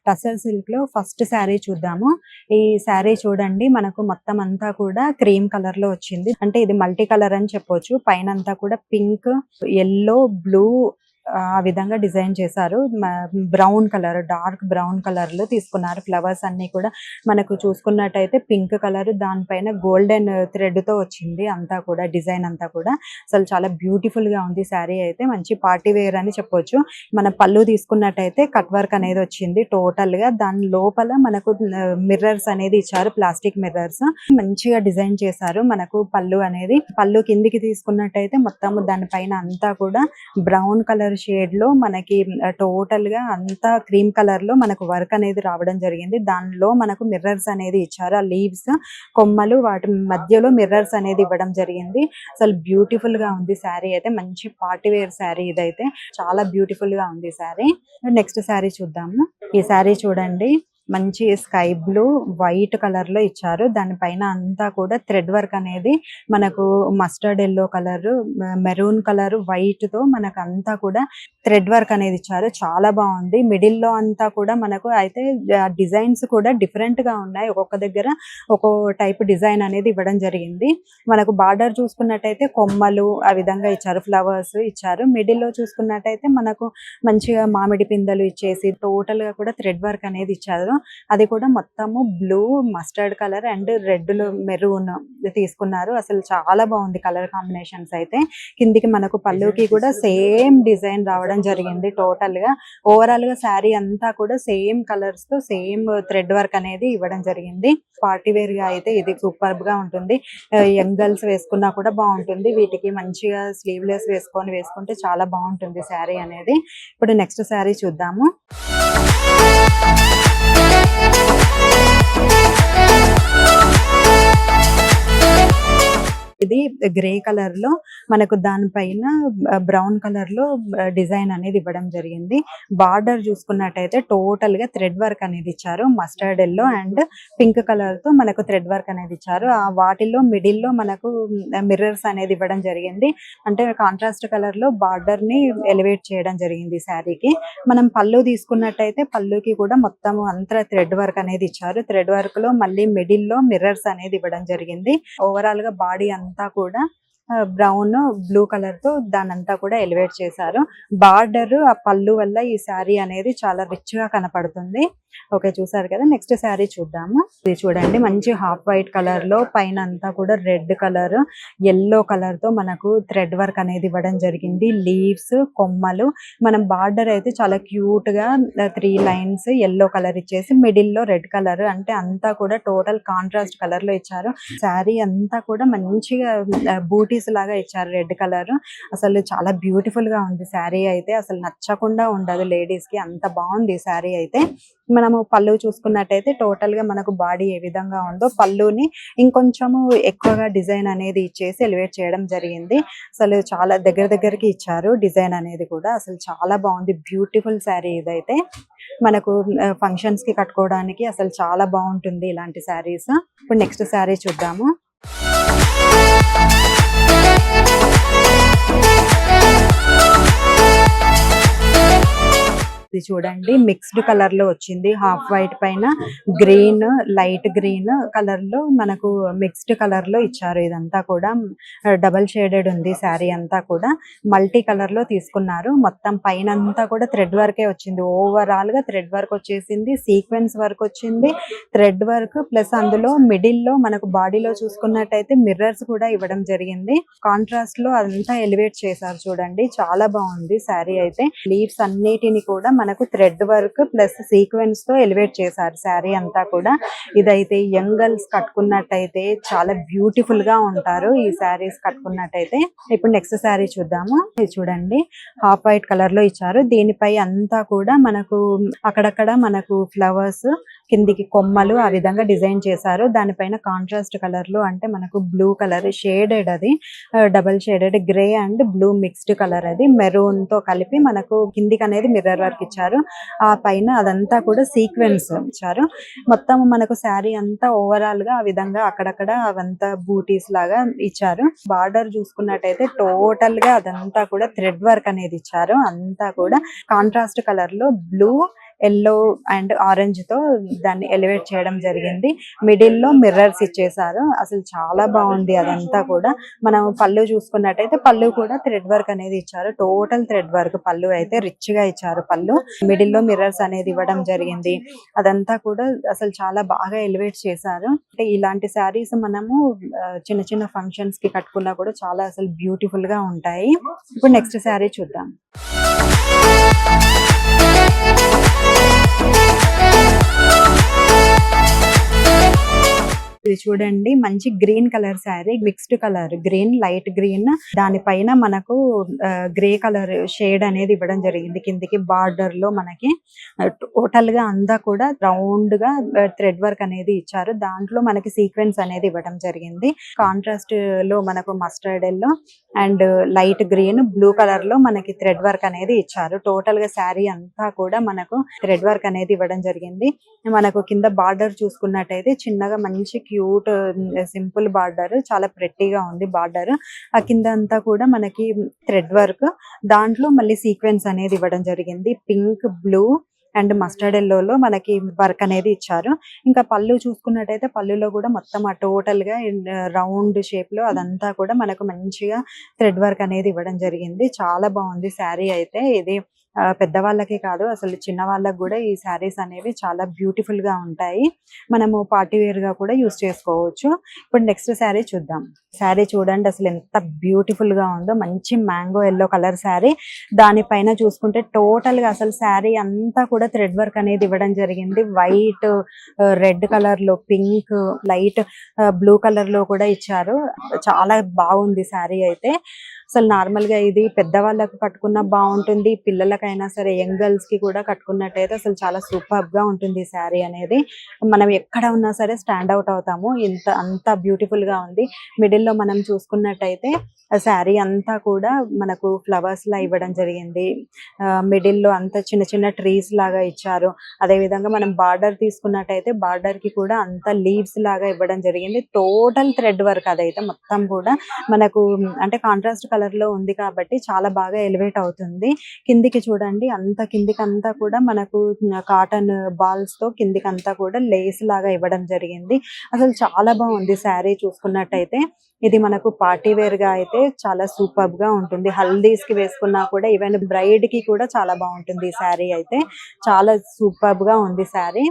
Tussar silk లో first sari చూద్దాము. ఈ శారీ చూడండి, మనకు మొత్తం అంతా కూడా క్రీమ్ కలర్ లో వచ్చింది. అంటే ఇది మల్టీ కలర్ అని చెప్పొచ్చు. పైన అంతా కూడా పింక్, ఎల్లో, బ్లూ ఆ విధంగా డిజైన్ చేశారు. Brown colour, dark brown colour లో తీసుకున్నారు. ఫ్లవర్స్ అన్ని కూడా మనకు చూసుకున్నట్టయితే పింక్ కలర్, దానిపైన గోల్డెన్ థ్రెడ్ తో వచ్చింది. అంతా కూడా డిజైన్ అంతా కూడా అసలు చాలా బ్యూటిఫుల్ గా ఉంది. శారీ అయితే మంచి పార్టీ వేర్ అని చెప్పొచ్చు. మన పళ్ళు తీసుకున్నట్టయితే కట్ వర్క్ అనేది వచ్చింది టోటల్ గా. దాని లోపల మనకు మిర్రర్స్ అనేది ఇచ్చారు, ప్లాస్టిక్ మిర్రర్స్. మంచిగా డిజైన్ చేశారు. మనకు పళ్ళు అనేది, పళ్ళు కిందికి తీసుకున్నట్టయితే మొత్తం దానిపైన అంతా కూడా బ్రౌన్ కలర్ షేడ్ లో మనకి టోటల్ గా అంతా క్రీమ్ కలర్ లో మనకు వర్క్ అనేది రావడం జరిగింది. దానిలో మనకు మిర్రర్స్ అనేది ఇచ్చారు. ఆ లీవ్స్, కొమ్మలు, వాటి మధ్యలో మిర్రర్స్ అనేది ఇవ్వడం జరిగింది. అసలు బ్యూటిఫుల్ గా ఉంది శారీ అయితే. మంచి పార్టీ వేర్ శారీ ఇదైతే. చాలా బ్యూటిఫుల్ గా ఉంది శారీ. నెక్స్ట్ శారీ చూద్దాము. ఈ శారీ చూడండి, మంచి స్కై బ్లూ వైట్ కలర్ లో ఇచ్చారు. దానిపైన అంతా కూడా థ్రెడ్ వర్క్ అనేది మనకు mustard yellow colour, maroon colour, white తో మనకు అంతా కూడా థ్రెడ్ వర్క్ అనేది ఇచ్చారు. చాలా బాగుంది. మిడిల్ లో అంతా కూడా మనకు అయితే డిజైన్స్ కూడా డిఫరెంట్ గా ఉన్నాయి. ఒక్కొక్క దగ్గర ఒక్కో టైప్ డిజైన్ అనేది ఇవ్వడం జరిగింది. మనకు బార్డర్ చూసుకున్నట్టయితే కొమ్మలు ఆ విధంగా ఇచ్చారు, ఫ్లవర్స్ ఇచ్చారు. మిడిల్ లో చూసుకున్నట్టయితే మనకు మంచిగా మామిడి పిందెలు ఇచ్చేసి టోటల్ గా కూడా థ్రెడ్ వర్క్ అనేది ఇచ్చారు. అది కూడా మొత్తము blue, mustard colour and red లో మెరూన్ తీసుకున్నారు. అసలు చాలా బాగుంది కలర్ కాంబినేషన్స్ అయితే. కిందికి మనకు పళ్ళుకి కూడా సేమ్ డిజైన్ రావడం జరిగింది. టోటల్ గా ఓవరాల్ గా శారీ అంతా కూడా సేమ్ కలర్స్ తో సేమ్ థ్రెడ్ వర్క్ అనేది ఇవ్వడం జరిగింది. పార్టీ వేర్ గా అయితే ఇది సూపర్ గా ఉంటుంది. యంగ్ గర్ల్స్ వేసుకున్నా కూడా బాగుంటుంది. వీటికి మంచిగా స్లీవ్లెస్ వేసుకుంటే చాలా బాగుంటుంది శారీ అనేది. ఇప్పుడు నెక్స్ట్ శారీ చూద్దాము. ఇది గ్రే కలర్ లో మనకు దానిపైన బ్రౌన్ కలర్ లో డిజైన్ అనేది ఇవ్వడం జరిగింది. బార్డర్ చూసుకున్నట్టయితే టోటల్ గా థ్రెడ్ వర్క్ అనేది ఇచ్చారు. Mustard yellow and pink colour తో మనకు థ్రెడ్ వర్క్ అనేది ఇచ్చారు. ఆ వాటిలో మిడిల్ లో మనకు మిర్రర్స్ అనేది ఇవ్వడం జరిగింది. అంటే కాంట్రాస్ట్ కలర్ లో బార్డర్ ని ఎలివేట్ చేయడం జరిగింది శారీకి. మనం పళ్ళు తీసుకున్నట్టయితే పళ్ళుకి కూడా మొత్తం అంతా థ్రెడ్ వర్క్ అనేది ఇచ్చారు. థ్రెడ్ వర్క్ లో మళ్ళీ మిడిల్ లో మిర్రర్స్ అనేది ఇవ్వడం జరిగింది. ఓవరాల్ గా బాడీ అంతా కూడా బ్రౌన్, బ్లూ కలర్ తో దానంతా కూడా ఎలివేట్ చేశారు. బార్డర్ ఆ పళ్ళు వల్ల ఈ శారీ అనేది చాలా రిచ్ గా కనపడుతుంది. ఓకే, చూసారు కదా. నెక్స్ట్ శారీ చూద్దాము. ఇది చూడండి, మంచి హాఫ్ వైట్ కలర్ లో పైన అంతా కూడా రెడ్ కలర్, ఎల్లో కలర్ తో మనకు థ్రెడ్ వర్క్ అనేది ఇవ్వడం జరిగింది. లీవ్స్, కొమ్మలు, మనం బార్డర్ అయితే చాలా క్యూట్ గా 3 లైన్స్ ఎల్లో కలర్ ఇచ్చేసి మిడిల్ లో రెడ్ కలర్, అంటే అంతా కూడా టోటల్ కాంట్రాస్ట్ కలర్ లో ఇచ్చారు. శారీ అంతా కూడా మంచిగా బూటీస్ లాగా ఇచ్చారు, రెడ్ కలర్. అసలు చాలా బ్యూటిఫుల్ గా ఉంది శారీ అయితే. అసలు నచ్చకుండా ఉండదు లేడీస్ కి, అంత బాగుంది శారీ అయితే. మనము పళ్ళు చూసుకున్నట్టయితే టోటల్ గా మనకు బాడీ ఏ విధంగా ఉందో పళ్ళుని ఇంకొంచెము ఎక్కువగా డిజైన్ అనేది ఇచ్చేసి ఎలివేట్ చేయడం జరిగింది. అసలు చాలా దగ్గరికి ఇచ్చారు డిజైన్ అనేది కూడా. అసలు చాలా బాగుంది, బ్యూటిఫుల్ శారీ ఇదైతే. మనకు ఫంక్షన్స్ కి కట్టుకోవడానికి అసలు చాలా బాగుంటుంది ఇలాంటి శారీస్. ఇప్పుడు నెక్స్ట్ శారీ చూద్దాము. ఇది చూడండి, మిక్స్డ్ కలర్ లో వచ్చింది. హాఫ్ వైట్ పైన గ్రీన్, లైట్ గ్రీన్ కలర్ లో మనకు మిక్స్డ్ కలర్ లో ఇచ్చారు. ఇదంతా కూడా డబల్ షేడెడ్ ఉంది శారీ అంతా కూడా. మల్టీ కలర్ లో తీసుకున్నారు. మొత్తం పైన అంతా కూడా థ్రెడ్ వర్కే వచ్చింది. ఓవరాల్ గా థ్రెడ్ వర్క్ వచ్చేసింది, సీక్వెన్స్ వర్క్ వచ్చింది, థ్రెడ్ వర్క్ ప్లస్ అందులో మిడిల్ లో మనకు బాడీలో చూసుకున్నట్టయితే మిర్రర్స్ కూడా ఇవ్వడం జరిగింది. కాంట్రాస్ట్ లో అదంతా ఎలివేట్ చేశారు. చూడండి, చాలా బాగుంది శారీ అయితే. లీవ్స్ అన్నిటిని కూడా మనకు థ్రెడ్ వర్క్ ప్లస్ సీక్వెన్స్ తో ఎలివేట్ చేశారు శారీ అంతా కూడా. ఇదైతే యంగ్ గర్ల్స్ కట్టుకున్నట్టయితే చాలా బ్యూటిఫుల్ గా ఉంటారు ఈ శారీస్ కట్టుకున్నట్టయితే. ఇప్పుడు నెక్స్ట్ శారీ చూద్దాము. ఇది చూడండి, హాఫ్ వైట్ కలర్ లో ఇచ్చారు. దీనిపై అంతా కూడా మనకు అక్కడక్కడ మనకు ఫ్లవర్స్, కిందికి కొమ్మలు ఆ విధంగా డిజైన్ చేశారు. దానిపైన కాంట్రాస్ట్ కలర్ లో, అంటే మనకు బ్లూ కలర్ షేడెడ్, అది double shaded grey and blue mixed colour, అది మెరూన్ తో కలిపి మనకు కిందికి అనేది మిర్రర్ వర్క్ ఇచ్చారు. ఆ పైన అదంతా కూడా సీక్వెన్స్ ఇచ్చారు. మొత్తం మనకు శారీ అంతా ఓవరాల్ గా ఆ విధంగా అక్కడక్కడ అవంతా బూటీస్ లాగా ఇచ్చారు. బార్డర్ చూసుకున్నట్టయితే టోటల్ గా అదంతా కూడా థ్రెడ్ వర్క్ అనేది ఇచ్చారు. అంతా కూడా కాంట్రాస్ట్ కలర్ లో బ్లూ, ఎల్లో అండ్ ఆరెంజ్ తో దాన్ని ఎలివేట్ చేయడం జరిగింది. మిడిల్ లో మిర్రర్స్ ఇచ్చేసారు. అసలు చాలా బాగుంది అదంతా కూడా. మనం పళ్ళు చూసుకున్నట్టయితే పళ్ళు కూడా థ్రెడ్ వర్క్ అనేది ఇచ్చారు. టోటల్ థ్రెడ్ వర్క్ పళ్ళు అయితే రిచ్ గా ఇచ్చారు. పళ్ళు మిడిల్ లో మిర్రర్స్ అనేది ఇవ్వడం జరిగింది. అదంతా కూడా అసలు చాలా బాగా ఎలివేట్ చేశారు. అంటే ఇలాంటి శారీస్ మనము చిన్న చిన్న ఫంక్షన్స్ కి కట్టుకున్నా కూడా చాలా అసలు బ్యూటిఫుల్ గా ఉంటాయి. ఇప్పుడు నెక్స్ట్ శారీ చూద్దాం. ఇది చూడండి, మంచి green colour sari, mixed colour green, light green, దానిపైన మనకు గ్రే కలర్ షేడ్ అనేది ఇవ్వడం జరిగింది. కిందికి బార్డర్ లో మనకి టోటల్ గా అంతా కూడా రౌండ్ గా థ్రెడ్ వర్క్ అనేది ఇచ్చారు. దాంట్లో మనకి సీక్వెన్స్ అనేది ఇవ్వడం జరిగింది. కాంట్రాస్ట్ లో మనకు mustard yellow and light green, blue colour లో మనకి థ్రెడ్ వర్క్ అనేది ఇచ్చారు. టోటల్ గా శారీ అంతా కూడా మనకు థ్రెడ్ వర్క్ అనేది ఇవ్వడం జరిగింది. మనకు కింద బార్డర్ చూసుకున్నట్టయితే చిన్నగా మంచి క్యూట్ సింపుల్ బార్డర్, చాలా ప్రెట్టీగా ఉంది బార్డర్. ఆ కింద అంతా కూడా మనకి థ్రెడ్ వర్క్, దాంట్లో మళ్ళీ సీక్వెన్స్ అనేది ఇవ్వడం జరిగింది. పింక్, బ్లూ అండ్ మస్టర్డ్ ఎల్లోలో మనకి వర్క్ అనేది ఇచ్చారు. ఇంకా పళ్ళు చూసుకున్నట్టయితే పళ్ళులో కూడా మొత్తం ఆ టోటల్ గా రౌండ్ షేప్ లో అదంతా కూడా మనకు మంచిగా థ్రెడ్ వర్క్ అనేది ఇవ్వడం జరిగింది. చాలా బాగుంది శారీ అయితే. ఇది పెద్దవాళ్ళకి కాదు, అసలు చిన్న వాళ్ళకి కూడా ఈ శారీస్ అనేవి చాలా బ్యూటిఫుల్ గా ఉంటాయి. మనము పార్టీ వేర్ గా కూడా యూస్ చేసుకోవచ్చు. ఇప్పుడు నెక్స్ట్ శారీ చూద్దాం. శారీ చూడండి అసలు ఎంత బ్యూటిఫుల్ గా ఉందో. మంచి మ్యాంగో ఎల్లో కలర్ శారీ, దానిపైన చూసుకుంటే టోటల్ గా అసలు శారీ అంతా కూడా థ్రెడ్ వర్క్ అనేది ఇవ్వడం జరిగింది. వైట్, రెడ్ కలర్ లో, పింక్, లైట్ బ్లూ కలర్ లో కూడా ఇచ్చారు. చాలా బాగుంది శారీ అయితే. అసలు నార్మల్ గా ఇది పెద్దవాళ్ళకు కట్టుకున్న బాగుంటుంది, పిల్లలకైనా సరే యంగ్ గర్ల్స్ కి కూడా కట్టుకున్నట్టయితే అసలు చాలా సూపర్ గా ఉంటుంది ఈ శారీ అనేది. మనం ఎక్కడ ఉన్నా సరే స్టాండ్ అవుట్ అవుతాము. అంత బ్యూటిఫుల్ గా ఉంది. మిడిల్ లో మనం చూసుకున్నట్టయితే ఆ శారీ అంతా కూడా మనకు ఫ్లవర్స్ లా ఇవ్వడం జరిగింది. మిడిల్ లో అంతా చిన్న చిన్న ట్రీస్ లాగా ఇచ్చారు. అదే విధంగా మనం బార్డర్ తీసుకున్నట్టయితే బార్డర్ కి కూడా అంత లీవ్స్ లాగా ఇవ్వడం జరిగింది. టోటల్ థ్రెడ్ వర్క్ అదైతే మొత్తం కూడా మనకు అంటే కాంట్రాస్ట్ కలర్ లో ఉంది కాబట్టి చాలా బాగా ఎలివేట్ అవుతుంది. కిందికి చూడండి, అంత కిందికి అంతా కూడా మనకు కాటన్ బాల్స్ తో కిందికి అంతా కూడా లేస్ లాగా ఇవ్వడం జరిగింది. అసలు చాలా బాగుంది శారీ చూసుకున్నట్టయితే. ఇది మనకు పార్టీ వేర్ గా అయితే చాలా సూపర్ గా ఉంటుంది. హల్దీస్ కి వేసుకున్నా కూడా, ఈవెన్ బ్రైడ్ కి కూడా చాలా బాగుంటుంది ఈ శారీ అయితే. చాలా సూపర్ గా ఉంది శారీ.